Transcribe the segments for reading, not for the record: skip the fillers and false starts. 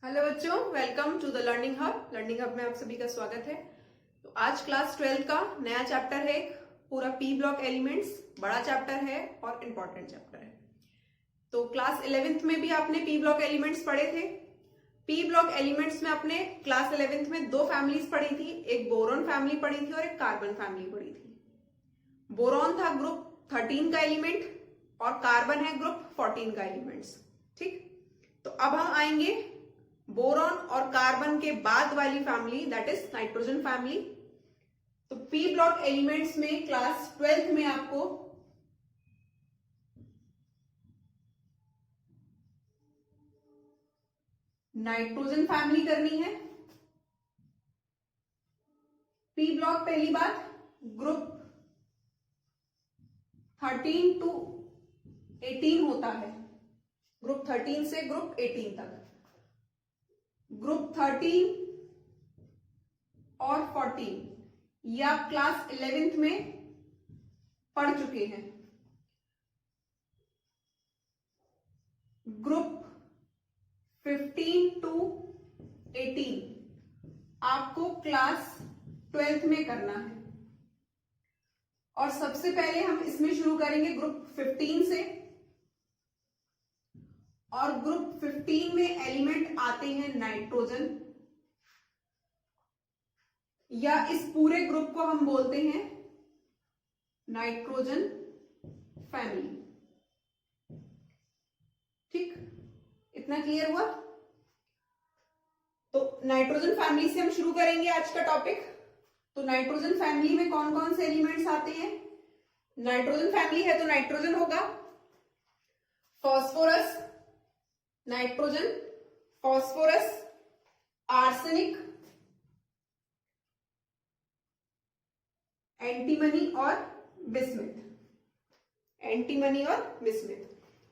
Hello बच्चों, welcome to the learning hub. Learning hub में आप सभी का स्वागत है। तो आज क्लास 12 का नया चैप्टर है, पूरा पी ब्लॉक एलिमेंट्स। बड़ा चैप्टर है और इम्पोर्टेंट चैप्टर है। तो क्लास 11th में भी आपने पी ब्लॉक एलिमेंट्स पढ़े थे। पी ब्लॉक एलिमेंट्स में आपने क्लास 11th में दो फैमिलीज पढ़ी थी, एक बोरॉन फैमिली पढ़ी थी और एक कार्बन फैमिली पढ़ी थी। बोरॉन था ग्रुप 13 का एलिमेंट और कार्बन है ग्रुप 14 का एलिमेंट्स। ठीक, तो अब हम आएंगे बोरॉन और कार्बन के बाद वाली family, that is nitrogen family. तो पी ब्लॉक एलिमेंट्स में क्लास 12th में आपको नाइट्रोजन फैमिली करनी है। पी ब्लॉक पहली बात ग्रुप 13 टू 18 होता है, ग्रुप 13 से ग्रुप 18 तक। ग्रुप 13 और 14 ये आप क्लास 11th में पढ़ चुके हैं। ग्रुप 15 टू 18 आपको क्लास 12th में करना है। और सबसे पहले हम इसमें शुरू करेंगे ग्रुप 15 से। और ग्रुप 15 में एलिमेंट आते हैं नाइट्रोजन, या इस पूरे ग्रुप को हम बोलते हैं नाइट्रोजन फैमिली। ठीक, इतना क्लियर हुआ? तो नाइट्रोजन फैमिली से हम शुरू करेंगे आज का टॉपिक। तो नाइट्रोजन फैमिली में कौन कौन से एलिमेंट्स आते हैं? नाइट्रोजन फैमिली है तो नाइट्रोजन होगा, phosphorus, nitrogen, phosphorus, arsenic, antimony और बिस्मिथ। एंटीमनी और बिस्मिथ।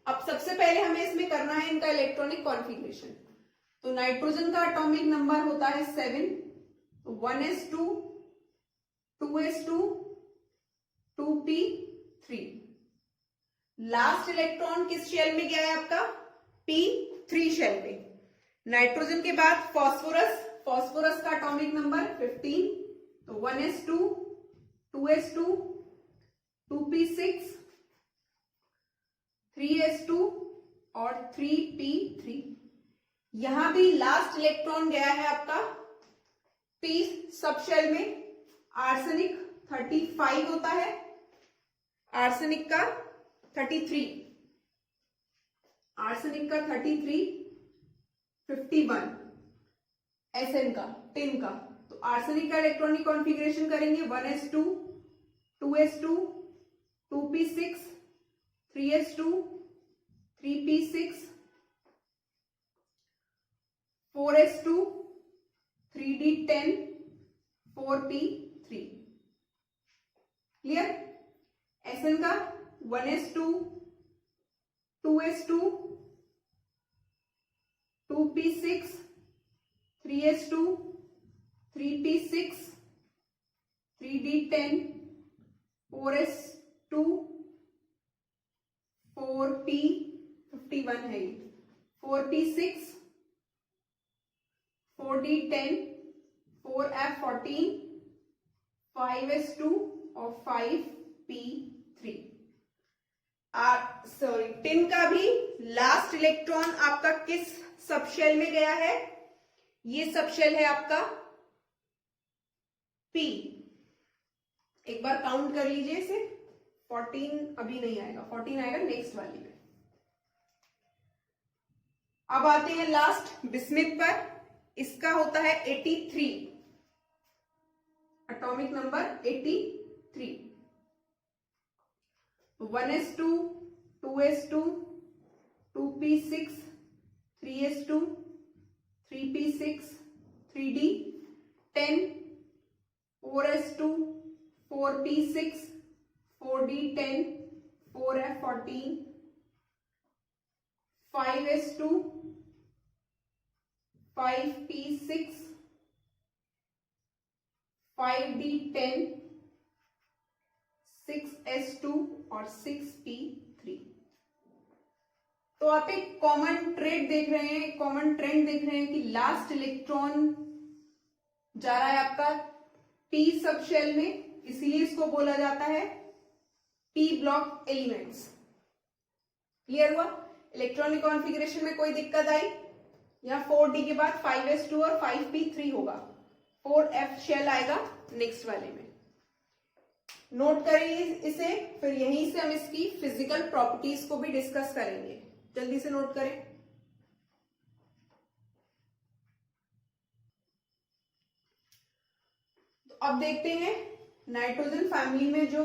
अब सबसे पहले हमें इसमें करना है इनका इलेक्ट्रॉनिक कॉन्फ़िगरेशन। तो नाइट्रोजन का एटॉमिक नंबर होता है 7, 1s2, 2s2, 2p3। Last electron किस शेल में गया है आपका? p3 शेल में। नाइट्रोजन के बाद फास्फोरस, फास्फोरस का एटॉमिक नंबर 15, तो 1s2, 2s2, 2p6, 3s2 और 3p3। यहां भी लास्ट इलेक्ट्रॉन गया है आपका p सब शेल में। आर्सेनिक 35 होता है, आर्सेनिक का 33, आर्सेनिक का 33, 51 एसएन का 10 का। तो आर्सेनिक का इलेक्ट्रॉनिक कॉन्फ़िगरेशन करेंगे 1s2, 2s2, 2p6, 3s2, 3p6, 4s2, 3d10, 4p3। Clear? SN का 1s2, 2s2, 2p6, 3s2, 3p6, 3d10, 4s2, 4p51 है ये, 4p6, 4d10, 4f14, 5s2 और 5p3। सॉरी, टिन का भी लास्ट इलेक्ट्रॉन आपका किस सबशेल में गया है? ये सबशेल है आपका p। एक बार काउंट कर लीजिए इसे। 14 अभी नहीं आएगा, 14 आएगा नेक्स्ट वाली में। अब आते हैं लास्ट बिस्मिथ पर। इसका होता है 83, atomic number 83। 1s2, 2s2, 2p6, 3s2, 3p6, 3d10, 4s2, 4p6, 4d10, 4f14, 5s2, 5p6, 5d10, 6s2 और 6p3। तो आप एक कॉमन ट्रेड देख रहे हैं, कॉमन ट्रेंड देख रहे हैं कि लास्ट इलेक्ट्रॉन जा रहा है आपका पी सब शेल में, इसीलिए इसको बोला जाता है पी ब्लॉक एलिमेंट्स। क्लियर हुआ? इलेक्ट्रॉनिक कॉन्फ़िगरेशन में कोई दिक्कत आई? यहाँ 4d के बाद 5s2 और 5p3 होगा, 4f शेल आएगा नेक्स्ट वाले में। नोट करिए इसे, फिर यहीं से हम इसकी फिजिकल प्रॉपर्टीज को भी डिस्कस करेंगे। जल्दी से नोट करें। तो अब देखते हैं नाइट्रोजन फैमिली में जो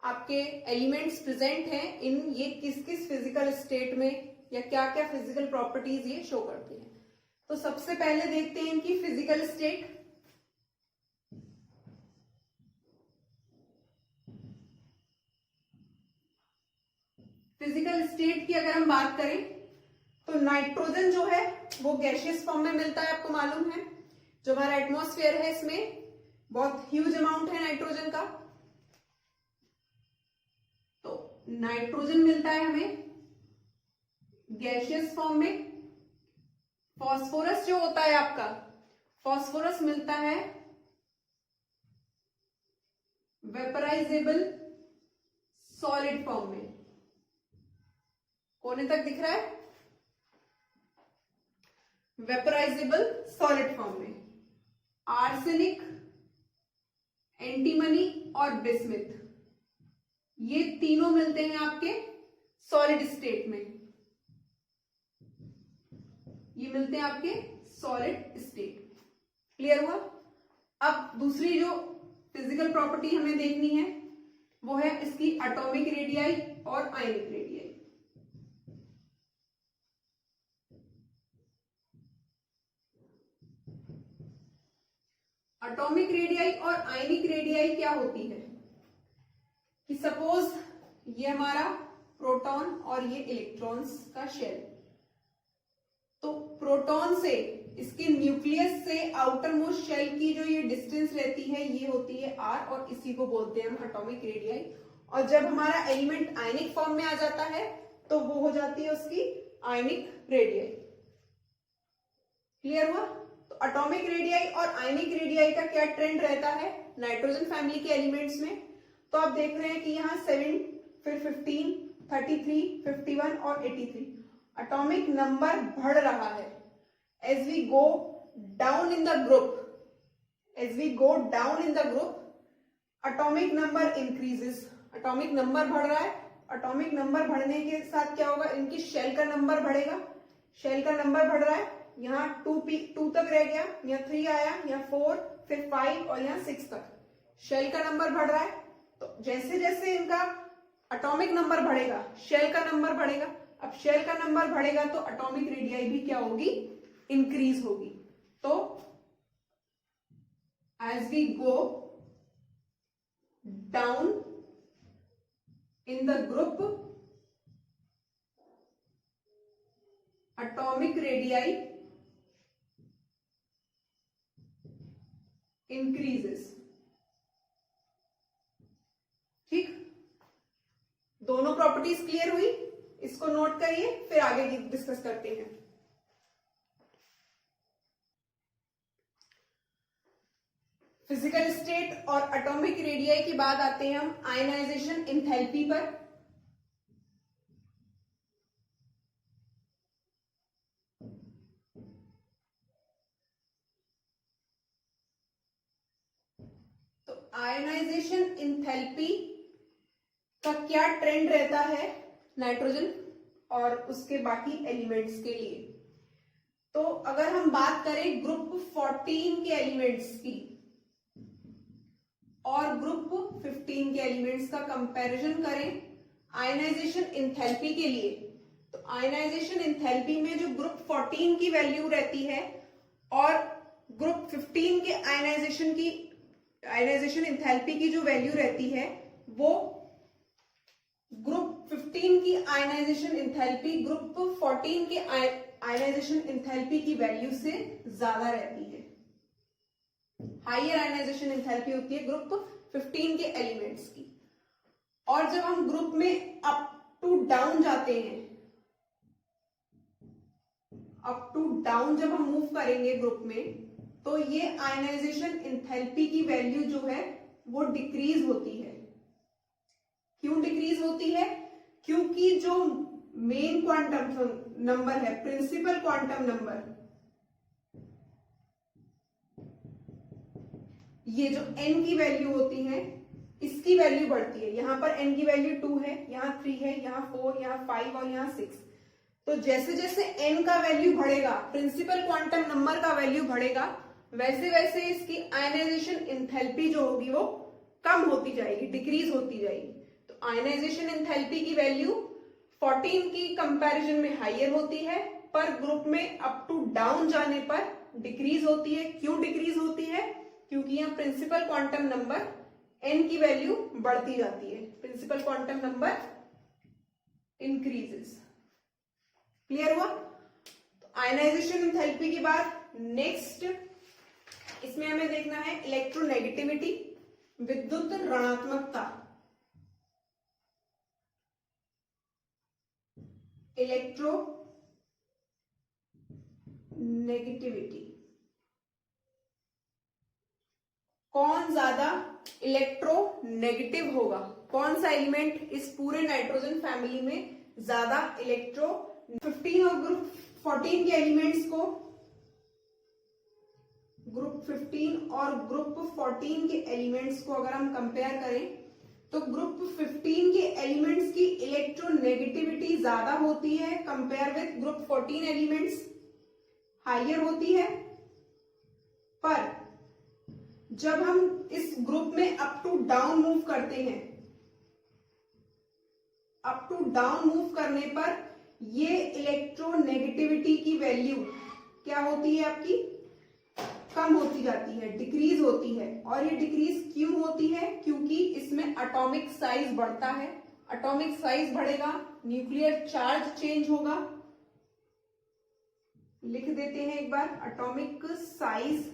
आपके एलिमेंट्स प्रेजेंट हैं, इन ये किस किस फिजिकल स्टेट में या क्या क्या फिजिकल प्रॉपर्टीज ये शो करते हैं। तो सबसे पहले देखते हैं इनकी फिजिकल स्टेट। फिजिकल स्टेट की अगर हम बात करें तो नाइट्रोजन जो है वो गैसियस फॉर्म में मिलता है, आपको मालूम है। जो हमारा एटमॉस्फेयर है इसमें बहुत ह्यूज अमाउंट है नाइट्रोजन का। तो नाइट्रोजन मिलता है हमें गैसियस फॉर्म में। फास्फोरस जो होता है आपका, फास्फोरस मिलता है वेपराइजेबल सॉलिड फॉर्म में। कोने तक दिख रहा है? वेपराइजेबल सॉलिड फॉर्म में। आर्सेनिक, एंटीमनी और बिस्मिथ, ये तीनों मिलते हैं आपके सॉलिड स्टेट में। ये मिलते हैं आपके सॉलिड स्टेट। क्लियर हुआ? अब दूसरी जो फिजिकल प्रॉपर्टी हमें देखनी है वो है इसकी एटॉमिक रेडियाई और आयनिक रेडियाई। एटॉमिक रेडियाई और आयनिक रेडियाई क्या होती है कि सपोज ये हमारा प्रोटॉन और ये इलेक्ट्रॉन्स का शेल। तो प्रोटॉन से, इसके न्यूक्लियस से आउटर मोस्ट शेल की जो ये डिस्टेंस रहती है ये होती है r, और इसी को बोलते हैं हम एटॉमिक रेडियाई। और जब हमारा एलिमेंट आयनिक फॉर्म में आ जाता है तो वो हो जाती है उसकी आयनिक रेडियाई। क्लियर हुआ? तो एटॉमिक रेडियाई और आयनिक रेडियाई का क्या ट्रेंड रहता है नाइट्रोजन फैमिली के एलिमेंट्स में? तो आप देख रहे हैं कि यहाँ 7, फिर 15, 33, 51 और 83 एटॉमिक नंबर बढ़ रहा है। As we go down in the group, as we go down in the group atomic number increases. Atomic number बढ़ रहा है, एटॉमिक नंबर बढ़ने के साथ क्या होगा, इनकी शेल का नंबर बढ़ेगा। शेल का नंबर बढ़ रहा है, यहाँ 2 तक रह गया, यहाँ 3 आया, यहाँ 4, फिर 5 और यहाँ 6 तक शेल का नंबर बढ़ रहा है। तो जैसे जैसे इनका एटॉमिक नंबर बढ़ेगा शेल का नंबर बढ़ेगा। अब शेल का नंबर बढ़ेगा तो एटॉमिक रेडियाई भी क्या होगी, इंक्रीज होगी। तो as we go down in the group atomic radii increases. ठीक, दोनों प्रॉपर्टीज क्लियर हुई? इसको नोट करिए, फिर आगे डिस्कस करते हैं। फिजिकल स्टेट और एटॉमिक रेडियाई के बाद आते हैं हम आयनाइजेशन एंथैल्पी पर। तो आयनाइजेशन एंथैल्पी का क्या ट्रेंड रहता है नाइट्रोजन और उसके बाकी एलिमेंट्स के लिए? तो अगर हम बात करें ग्रुप 14 के एलिमेंट्स की और ग्रुप 15 के एलिमेंट्स का कंपैरिजन करें आयनाइजेशन एंथैल्पी के लिए, तो आयनाइजेशन एंथैल्पी में जो ग्रुप 14 की वैल्यू रहती है और ग्रुप 15 के आयनाइजेशन एंथैल्पी की जो वैल्यू रहती है वो ग्रुप 15 की आयनाइजेशन एंथैल्पी ग्रुप 14 के आयनाइजेशन एंथैल्पी की वैल्यू से ज्यादा रहती है। हाइयर आयनाइजेशन एंथैल्पी होती है ग्रुप 15 के एलिमेंट्स की। और जब हम ग्रुप में अप टू डाउन जाते हैं अप टू डाउन जब हम मूव करेंगे ग्रुप में, तो ये आयनाइजेशन एंथैल्पी की वैल्यू जो है वो डिक्रीज होती है। क्यों डिक्रीज होती है? क्योंकि जो मेन क्वांटम नंबर है, प्रिंसिपल क्वांटम नंबर, ये जो n की वैल्यू होती है इसकी वैल्यू बढ़ती है। यहां पर n की वैल्यू 2 है, यहां 3 है, यहां 4, यहां 5 और यहां 6। तो जैसे जैसे n का वैल्यू बढ़ेगा, प्रिंसिपल क्वांटम नंबर का वैल्यू बढ़ेगा, वैसे वैसे इसकी आयनाइजेशन एंथैल्पी जो होगी वो कम होती जाएगी, डिक्रीज होती जाएगी। तो आयनाइजेशन एंथैल्पी की वैल्यू 14 की कंपैरिजन में हाइयर होती है, पर ग्रुप में अप टू डाउन जाने पर डिक्रीज होती है। क्यों डिक्रीज होती है? क्योंकि यहाँ प्रिंसिपल क्वांटम नंबर n की वैल्यू बढ़ती जाती है, principal quantum number increases. Clear हुआ? तो आयनाइजेशन एंथैल्पी के बाद नेक्स्ट इसमें हमें देखना है इलेक्ट्रोनेगेटिविटी, विद्युत ऋणात्मकता। इलेक्ट्रो नेगेटिविटी, कौन ज्यादा इलेक्ट्रो नेगेटिव होगा? कौन सा एलिमेंट इस पूरे नाइट्रोजन फैमिली में ज्यादा इलेक्ट्रो 15 और ग्रुप 14 के एलिमेंट्स को, ग्रुप 15 और ग्रुप 14 के एलिमेंट्स को अगर हम कंपेयर करें तो ग्रुप 15 के एलिमेंट्स की इलेक्ट्रोनेगेटिविटी ज्यादा होती है compare with group 14 elements, higher होती है। पर जब हम इस ग्रुप में अप टू डाउन मूव करते हैं, अप टू डाउन मूव करने पर ये इलेक्ट्रोनेगेटिविटी की वैल्यू क्या होती है आपकी? कम होती जाती है, डिक्रीज होती है। और ये डिक्रीज क्यों होती है? क्योंकि इसमें एटॉमिक साइज बढ़ता है। एटॉमिक साइज बढ़ेगा, न्यूक्लियर चार्ज चेंज होगा। लिख देते हैं एक बार, एटॉमिक साइज,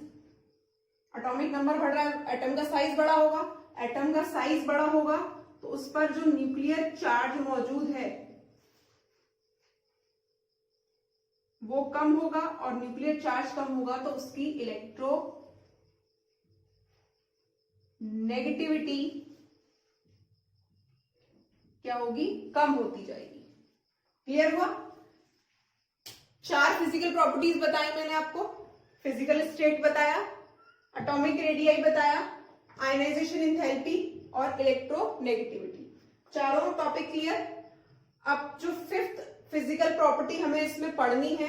एटॉमिक नंबर बढ़ रहा है, एटम का साइज बड़ा होगा। एटम का साइज बड़ा होगा तो उस पर जो न्यूक्लियर चार्ज मौजूद है वो कम होगा, और न्यूक्लियर चार्ज कम होगा तो उसकी इलेक्ट्रो नेगेटिविटी क्या होगी? कम होती जाएगी। क्लियर हुआ? 4 फिजिकल प्रॉपर्टीज बताई मैंने आपको। फिजिकल स्टेट बताया, एटॉमिक रेडियाई बताया, आयनाइजेशन एंथैल्पी और इलेक्ट्रोनेगेटिविटी। चारों टॉपिक क्लियर। अब जो 5th फिजिकल प्रॉपर्टी हमें इसमें पढ़नी है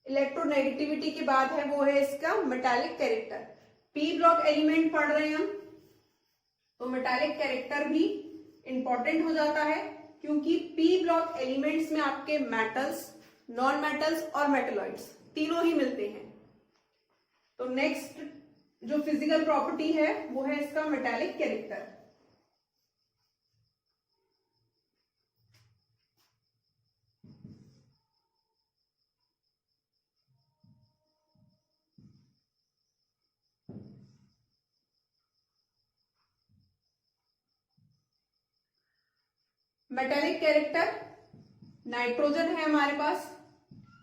इलेक्ट्रोनेगेटिविटी के बाद है, वो है इसका metallic character. P block element पढ़ रहे हैं हम, तो मेटालिक कैरेक्टर भी इंपॉर्टेंट हो जाता है, क्योंकि पी ब्लॉक एलिमेंट्स में आपके मेटल्स, नॉन मेटल्स और मेटलॉइड्स तीनों ही मिलते हैं। तो नेक्स्ट जो फिजिकल प्रॉपर्टी है वो है इसका metallic character. Metallic character, nitrogen है हमारे पास,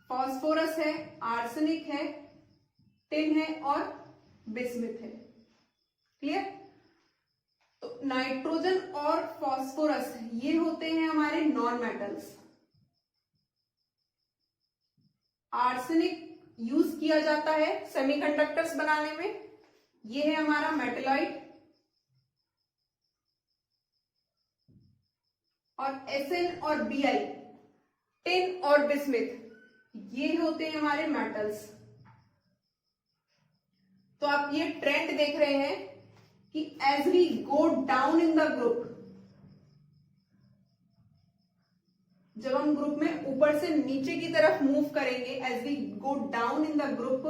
फास्फोरस है, आर्सेनिक है, टिन है और बिस्मिथ है। क्लियर? तो नाइट्रोजन और फास्फोरस ये होते हैं हमारे नॉन मेटल्स। आर्सेनिक यूज किया जाता है सेमीकंडक्टर्स बनाने में, ये है हमारा मेटलॉइड। और Sn और Bi, टिन और बिस्मिथ, ये होते हैं हमारे मेटल्स। तो आप ये ट्रेंड देख रहे हैं कि as we go down in the group, जब हम ग्रुप में ऊपर से नीचे की तरफ मूव करेंगे, as we go down in the group,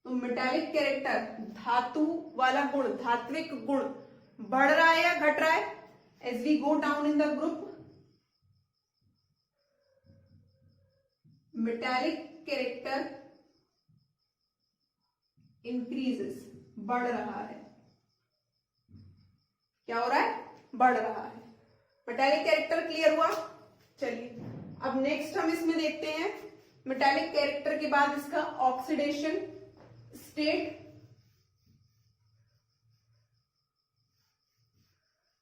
तो मेटालिक कैरेक्टर, धातु वाला गुण, धात्विक गुण बढ़ रहा है या घट रहा है? As we go down in the group, metallic character increases, बढ़ रहा है। क्या हो रहा है? बढ़ रहा है। मेटालिक कैरेक्टर क्लियर हुआ? चलिए अब नेक्स्ट हम इसमें देखते हैं मेटालिक कैरेक्टर के बाद इसका oxidation state.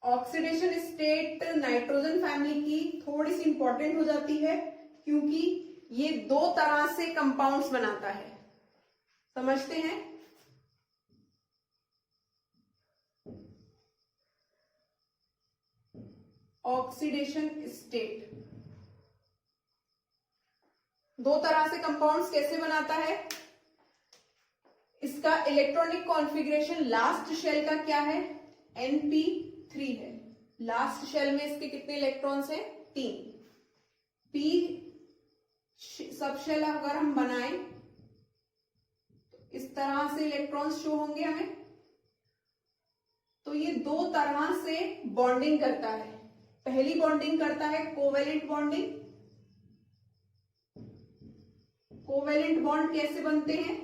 Oxidation state nitrogen family की थोड़ी सी इंपॉर्टेंट हो जाती है क्योंकि ये दो तरह से कंपाउंड्स बनाता है, समझते हैं। ऑक्सीडेशन स्टेट दो तरह से कंपाउंड्स कैसे बनाता है? इसका इलेक्ट्रॉनिक कॉन्फ़िगरेशन लास्ट शेल का क्या है? Np3 है। लास्ट शेल में इसके कितने इलेक्ट्रॉन्स हैं? 3। p सब शेल अगर हम बनाएं तो इस तरह से इलेक्ट्रॉन्स शो होंगे हमें। तो ये दो तरह से बॉन्डिंग करता है। पहली बॉन्डिंग करता है कोवेलेंट बॉन्डिंग। कोवेलेंट बॉन्ड कैसे बनते हैं?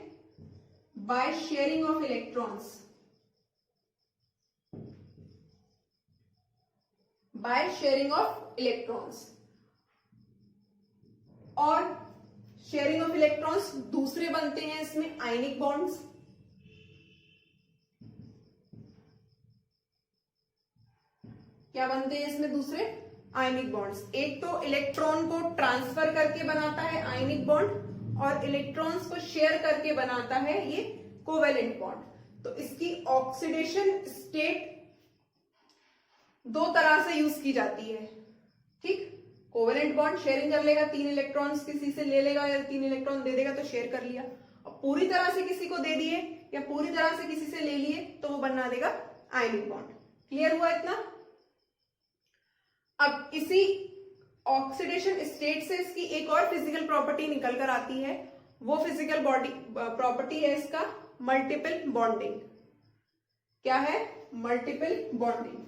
By sharing of electrons. By sharing of electrons. और शेयरिंग ऑफ इलेक्ट्रॉन्स दूसरे बनते हैं इसमें आयनिक बॉन्ड्स। क्या बनते हैं इसमें दूसरे? आयनिक बॉन्ड्स। एक तो इलेक्ट्रॉन को ट्रांसफर करके बनाता है आयनिक बॉन्ड और इलेक्ट्रॉन्स को शेयर करके बनाता है ये कोवेलेंट बॉन्ड। तो इसकी ऑक्सीडेशन स्टेट दो तरह से यूज की जाती है, ठीक। कोवेलेंट बॉन्ड शेयरिंग कर लेगा, 3 इलेक्ट्रॉन्स किसी से ले लेगा या 3 इलेक्ट्रॉन दे देगा तो शेयर कर लिया। और पूरी तरह से किसी को दे दिए या पूरी तरह से किसी से ले लिए तो वो बना देगा आयनिक बॉन्ड। क्लियर हुआ इतना? अब इसी ऑक्सीडेशन स्टेट से इसकी एक और फिजिकल प्रॉपर्टी निकल कर आती है। वो फिजिकल प्रॉपर्टी है इसका मल्टीपल बॉन्डिंग। क्या है? Multiple bonding.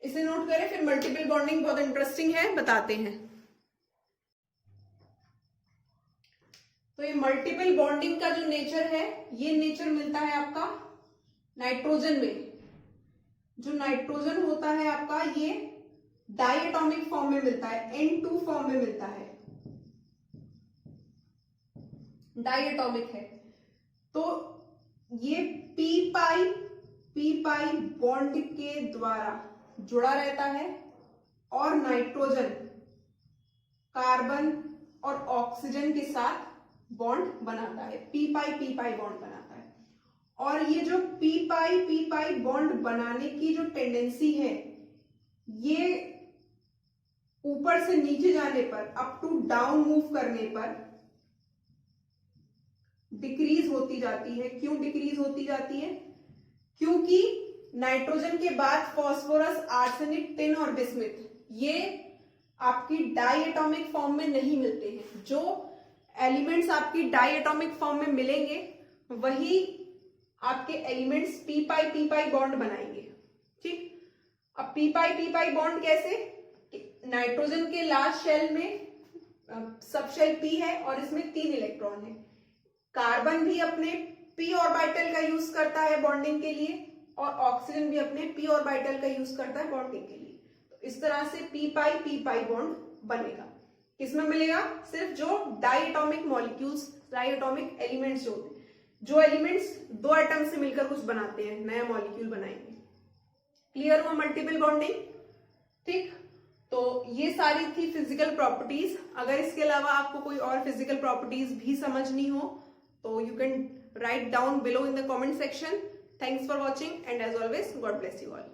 इसे नोट करें, फिर मल्टीपल बॉन्डिंग बहुत इंटरेस्टिंग है, बताते हैं। तो ये मल्टीपल बॉन्डिंग का जो नेचर है, ये नेचर मिलता है आपका नाइट्रोजन में। जो नाइट्रोजन होता है आपका, ये डायटोमिक फॉर्म में मिलता है, N2 फॉर्म में मिलता है, डायटोमिक है। तो ये पी पाई बॉन्ड के द्वारा जुड़ा रहता है और नाइट्रोजन कार्बन और ऑक्सीजन के साथ बॉन्ड बनाता है, पी पाई बॉन्ड बनाता है। और ये जो पी पाई बॉन्ड बनाने की जो टेंडेंसी है, ये ऊपर से नीचे जाने पर, अप टू डाउन मूव करने पर डिक्रीज होती जाती है। क्यों डिक्रीज होती जाती है? क्योंकि नाइट्रोजन के बाद फास्फोरस, आर्सेनिक, टिन और बिस्मिथ ये आपकी डायटोमिक फॉर्म में नहीं मिलते हैं। जो एलिमेंट्स आपकी डायटोमिक फॉर्म में मिलेंगे वही आपके एलिमेंट्स पी पाई बॉन्ड बनाएंगे, ठीक। अब पी पाई बॉन्ड कैसे? नाइट्रोजन के लास्ट शेल में सब शेल पी है और इसमें 3 इलेक्ट्रॉन है। कार्बन भी अपने पी ऑर्बिटल का यूज करता है बॉन्डिंग के लिए और ऑक्सीजन भी अपने पी ऑर्बिटल का यूज करता है बॉन्डिंग के लिए। तो इस तरह से पी पाई बॉन्ड बनेगा। किसमें मिलेगा? सिर्फ जो डायटोमिक मॉलिक्यूल्स, डायटोमिक एलिमेंट्स जो होते हैं, जो एलिमेंट्स 2 एटम से मिलकर कुछ बनाते हैं, नया मॉलिक्यूल बनाएंगे। क्लियर हुआ मल्टीपल बॉन्डिंग, ठीक। तो ये सारी थी फिजिकल प्रॉपर्टीज। अगर इसके अलावा आपको कोई और फिजिकल प्रॉपर्टीज भी समझनी हो तो you can write down below in the comment section. Thanks for watching and as always, God bless you all.